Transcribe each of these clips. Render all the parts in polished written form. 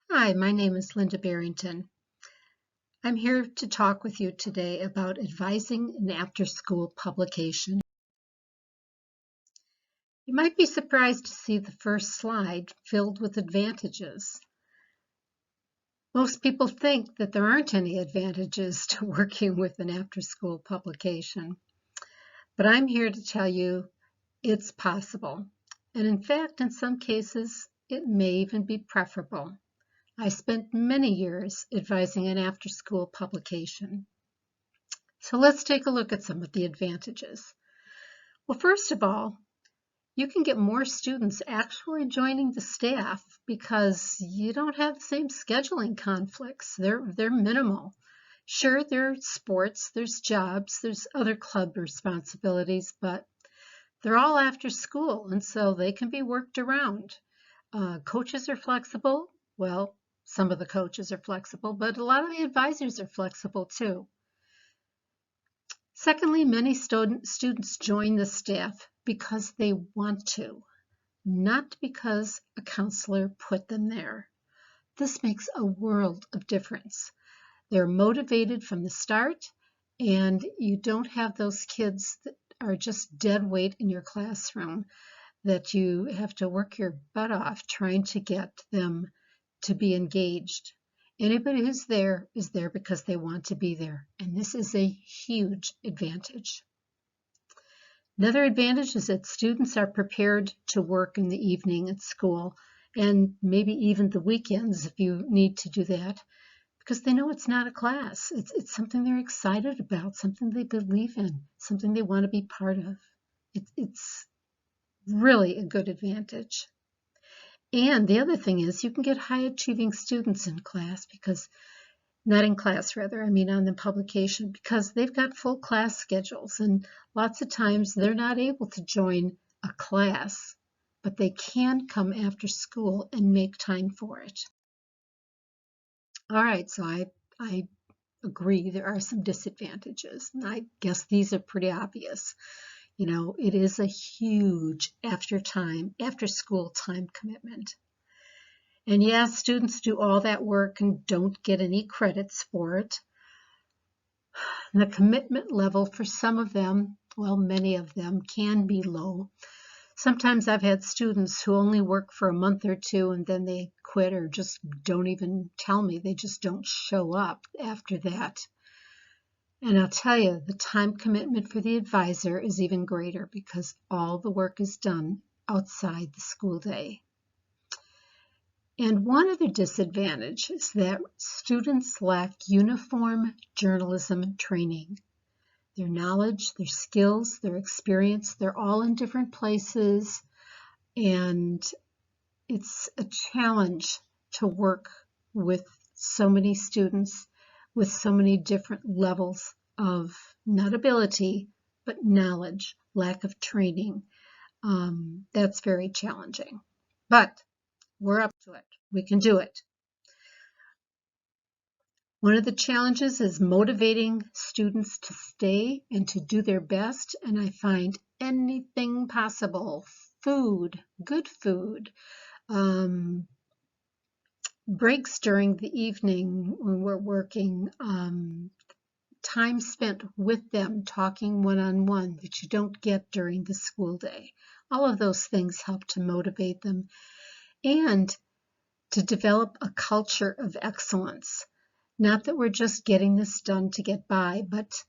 Hi, my name is Linda Barrington. I'm here to talk with you today about advising an after-school publication. You might be surprised to see the first slide filled with advantages. Most people think that there aren't any advantages to working with an after-school publication, but I'm here to tell you it's possible. And in fact, in some cases, it may even be preferable. I spent many years advising an after-school publication. So let's take a look at some of the advantages. Well, first of all, you can get more students actually joining the staff because you don't have the same scheduling conflicts. They're minimal. Sure, there's sports, there's jobs, there's other club responsibilities, but they're all after school, and so they can be worked around. Coaches are flexible. Well, some of the coaches are flexible, but a lot of the advisors are flexible too. Secondly, many students join the staff because they want to, not because a counselor put them there. This makes a world of difference. They're motivated from the start, and you don't have those kids that are just dead weight in your classroom that you have to work your butt off trying to get them to be engaged. Anybody who's there is there because they want to be there, and this is a huge advantage. Another advantage is that students are prepared to work in the evening at school and maybe even the weekends if you need to do that because they know it's not a class. It's something they're excited about, something they believe in, something they want to be part of. It's really a good advantage. And the other thing is you can get high achieving students in class because not in class rather, I mean on the publication, because they've got full class schedules and lots of times they're not able to join a class, but they can come after school and make time for it. All right, so I agree there are some disadvantages, and I guess these are pretty obvious. You know, it is a huge after school time commitment. And yes, students do all that work and don't get any credits for it. The commitment level for some of them, well, many of them, can be low. Sometimes I've had students who only work for a month or two and then they quit or just don't even tell me. They just don't show up after that. And I'll tell you, the time commitment for the advisor is even greater because all the work is done outside the school day. And one other disadvantage is that students lack uniform journalism training. Their knowledge, their skills, their experience, they're all in different places, and it's a challenge to work with so many students with so many different levels of not ability, but knowledge, lack of training. That's very challenging. But we're up to it. We can do it. One of the challenges is motivating students to stay and to do their best, and I find anything possible. Food, good food, breaks during the evening when we're working, time spent with them talking one-on-one that you don't get during the school day. All of those things help to motivate them and to develop a culture of excellence. Not that we're just getting this done to get by, but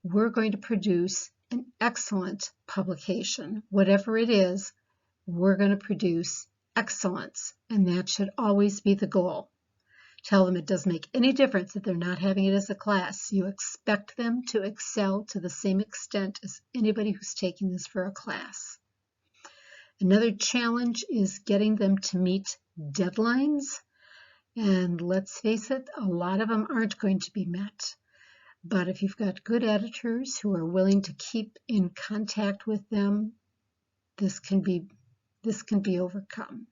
we're going to produce an excellent publication. Whatever it is, we're going to produce excellence, and that should always be the goal. Tell them it doesn't make any difference that they're not having it as a class. You expect them to excel to the same extent as anybody who's taking this for a class. Another challenge is getting them to meet deadlines. And let's face it, a lot of them aren't going to be met. But if you've got good editors who are willing to keep in contact with them, this can be overcome.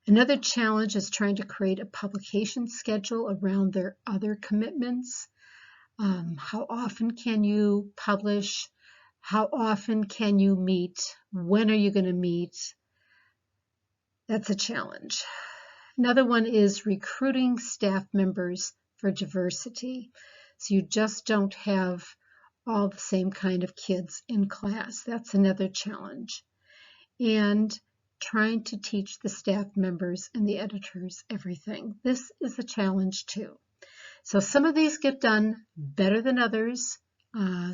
Another challenge is trying to create a publication schedule around their other commitments. How often can you publish? How often can you meet? When are you going to meet? That's a challenge. Another one is recruiting staff members for diversity. So you just don't have all the same kind of kids in class. That's another challenge. And trying to teach the staff members and the editors everything. This is a challenge too. So some of these get done better than others.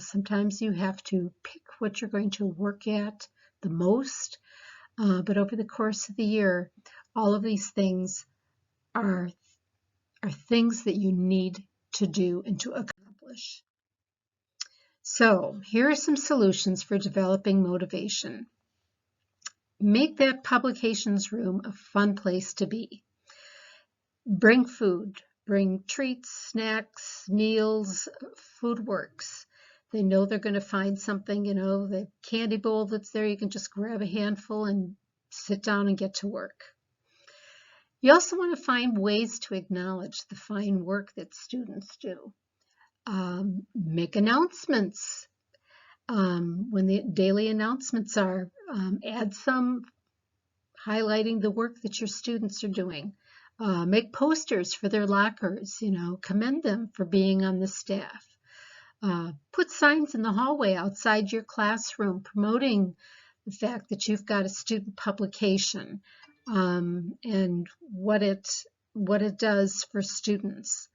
Sometimes you have to pick what you're going to work at the most. But over the course of the year, all of these things are things that you need to do and to accomplish. So here are some solutions for developing motivation. Make that publications room a fun place to be. Bring food, bring treats, snacks, meals, food works. They know they're going to find something, the candy bowl that's there, you can just grab a handful and sit down and get to work. You also want to find ways to acknowledge the fine work that students do. Make announcements. When the daily announcements are, add some highlighting the work that your students are doing. Make posters for their lockers, commend them for being on the staff. Put signs in the hallway outside your classroom promoting the fact that you've got a student publication and what it does for students.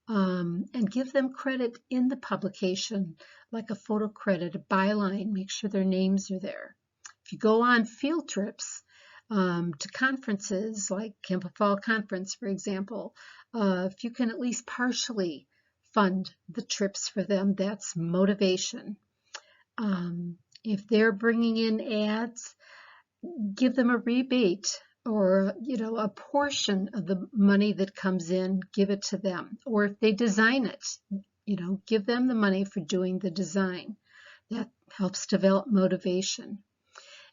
And give them credit in the publication, like a photo credit, a byline, make sure their names are there. If you go on field trips to conferences, like Campbell Fall Conference, for example, if you can at least partially fund the trips for them, that's motivation. If they're bringing in ads, give them a rebate or a portion of the money that comes in, give it to them. Or if they design it, give them the money for doing the design. That helps develop motivation.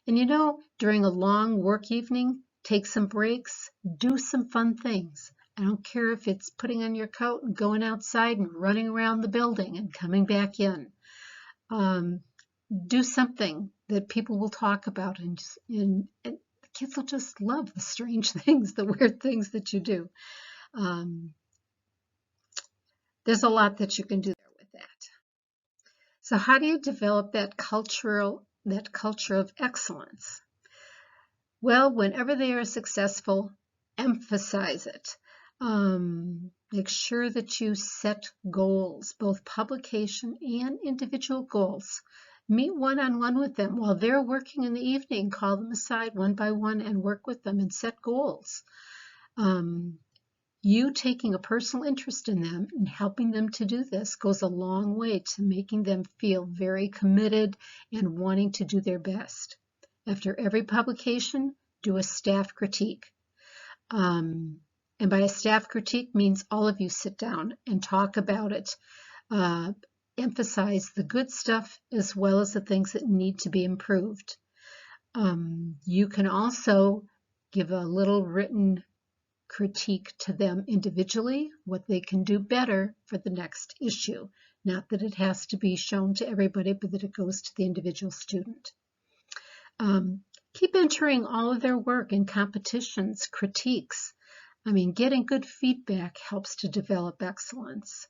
And during a long work evening, take some breaks, do some fun things. I don't care if it's putting on your coat and going outside and running around the building and coming back in. Do something that people will talk about, and kids will just love the strange things, the weird things that you do. There's a lot that you can do there with that. So how do you develop that culture of excellence? Well, whenever they are successful, emphasize it. Make sure that you set goals, both publication and individual goals. Meet one-on-one with them while they're working in the evening. Call them aside one by one and work with them and set goals. You taking a personal interest in them and helping them to do this goes a long way to making them feel very committed and wanting to do their best. After every publication, do a staff critique. And by a staff critique means all of you sit down and talk about it. Emphasize the good stuff as well as the things that need to be improved. You can also give a little written critique to them individually, what they can do better for the next issue. Not that it has to be shown to everybody, but that it goes to the individual student. Keep entering all of their work in competitions, critiques. Getting good feedback helps to develop excellence.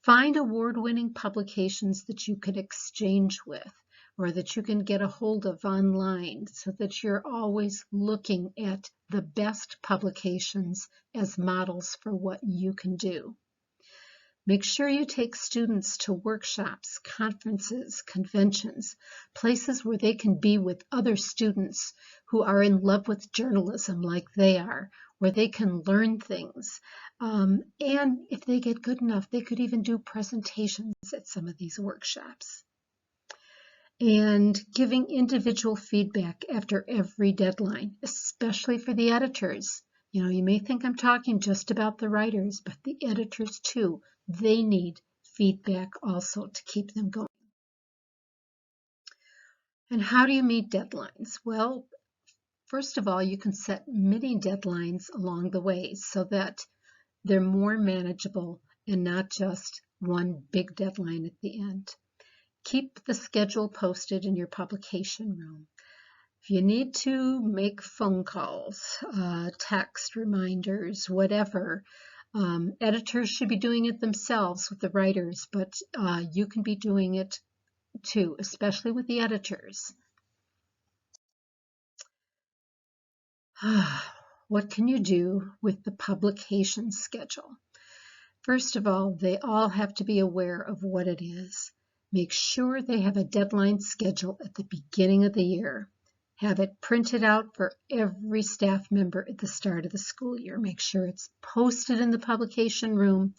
Find award-winning publications that you can exchange with or that you can get a hold of online so that you're always looking at the best publications as models for what you can do. Make sure you take students to workshops, conferences, conventions, places where they can be with other students who are in love with journalism like they are, where they can learn things. And if they get good enough, they could even do presentations at some of these workshops. And giving individual feedback after every deadline, especially for the editors. You may think I'm talking just about the writers, but the editors too. They need feedback also to keep them going. And how do you meet deadlines? Well, first of all, you can set mini deadlines along the way so that they're more manageable and not just one big deadline at the end. Keep the schedule posted in your publication room. If you need to make phone calls, text reminders, whatever, editors should be doing it themselves with the writers, but you can be doing it too, especially with the editors. What can you do with the publication schedule? First of all, they all have to be aware of what it is. Make sure they have a deadline schedule at the beginning of the year. Have it printed out for every staff member at the start of the school year. Make sure it's posted in the publication room,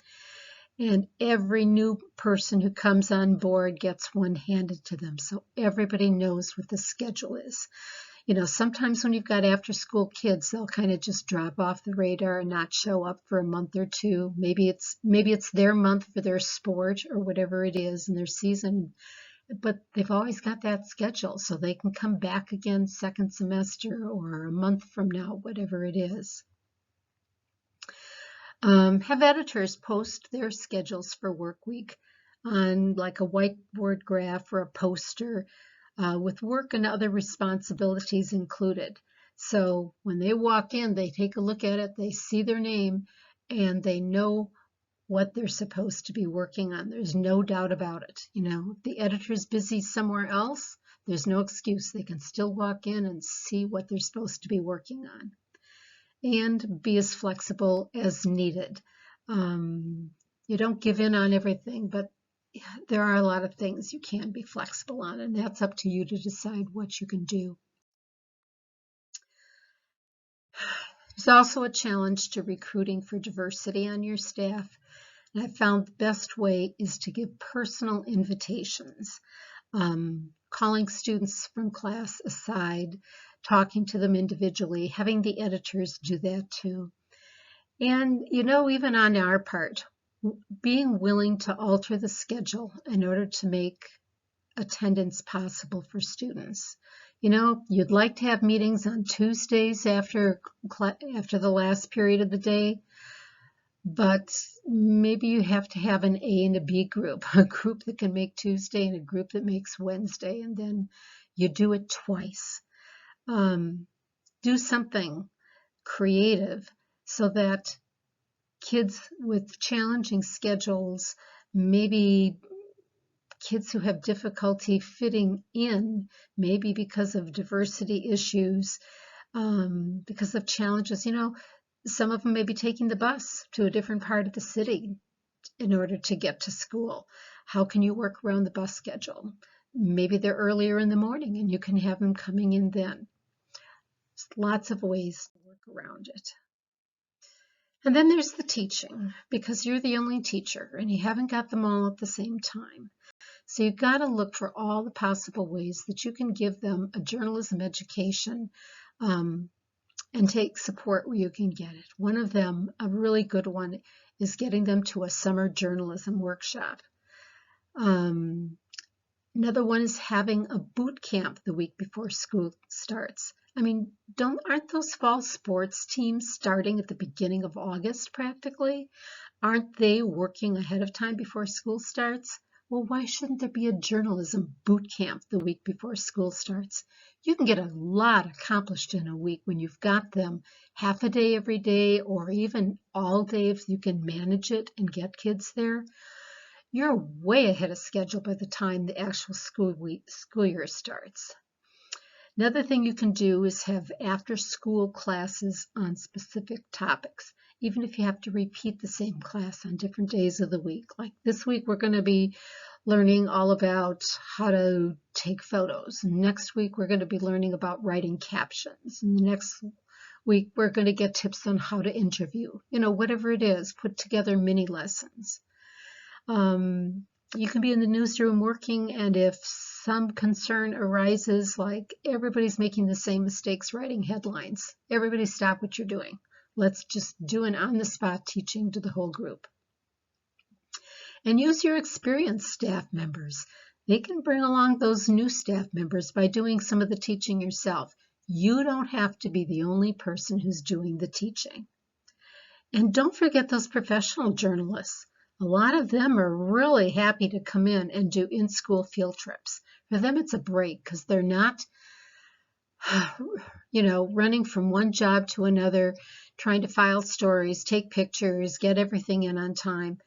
and every new person who comes on board gets one handed to them so everybody knows what the schedule is. You know, sometimes when you've got after-school kids, they'll kind of just drop off the radar and not show up for a month or two. Maybe it's their month for their sport or whatever it is in their season, but they've always got that schedule, so they can come back again second semester or a month from now, whatever it is. Have editors post their schedules for work week on like a whiteboard graph or a poster, with work and other responsibilities included. So when they walk in, they take a look at it, they see their name, and they know what they're supposed to be working on. There's no doubt about it. You know, if the editor's busy somewhere else, there's no excuse. They can still walk in and see what they're supposed to be working on. And be as flexible as needed. You don't give in on everything, but there are a lot of things you can be flexible on, and that's up to you to decide what you can do. There's also a challenge to recruiting for diversity on your staff, and I found the best way is to give personal invitations, calling students from class aside, talking to them individually, having the editors do that too. And, you know, even on our part, being willing to alter the schedule in order to make attendance possible for students. You know, you'd like to have meetings on Tuesdays after the last period of the day, but maybe you have to have an A and a B group, a group that can make Tuesday and a group that makes Wednesday, and then you do it twice. Do something creative so that kids with challenging schedules, maybe kids who have difficulty fitting in, maybe because of diversity issues, because of challenges, you know, some of them may be taking the bus to a different part of the city in order to get to school. How can you work around the bus schedule? Maybe they're earlier in the morning and you can have them coming in then. There's lots of ways to work around it. And then there's the teaching, because you're the only teacher and you haven't got them all at the same time. So you've got to look for all the possible ways that you can give them a journalism education, and take support where you can get it. One of them, a really good one, is getting them to a summer journalism workshop. Another one is having a boot camp the week before school starts. I mean, aren't those fall sports teams starting at the beginning of August practically? Aren't they working ahead of time before school starts? Well, why shouldn't there be a journalism boot camp the week before school starts? You can get a lot accomplished in a week when you've got them half a day every day, or even all day if you can manage it and get kids there. You're way ahead of schedule by the time the actual school year starts. Another thing you can do is have after-school classes on specific topics, even if you have to repeat the same class on different days of the week. Like this week, we're going to be learning all about how to take photos. Next week, we're going to be learning about writing captions. And the next week, we're going to get tips on how to interview. You know, whatever it is, put together mini lessons. You can be in the newsroom working, and if some concern arises, like everybody's making the same mistakes writing headlines, everybody stop what you're doing. Let's just do an on-the-spot teaching to the whole group. And use your experienced staff members. They can bring along those new staff members by doing some of the teaching yourself. You don't have to be the only person who's doing the teaching. And don't forget those professional journalists. A lot of them are really happy to come in and do in-school field trips. For them, it's a break because they're not running from one job to another, trying to file stories, take pictures, get everything in on time.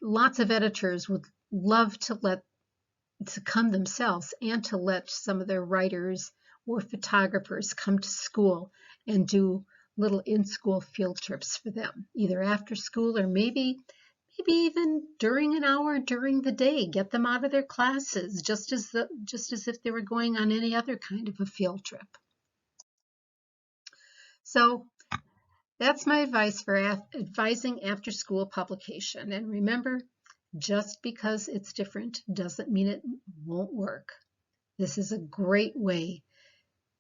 Lots of editors would love to come themselves and to let some of their writers or photographers come to school and do little in-school field trips for them, either after school or maybe even during an hour during the day. Get them out of their classes just as if they were going on any other kind of a field trip. So that's my advice for advising after school publication. And remember, just because it's different doesn't mean it won't work. This is a great way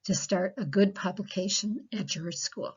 to start a good publication at your school.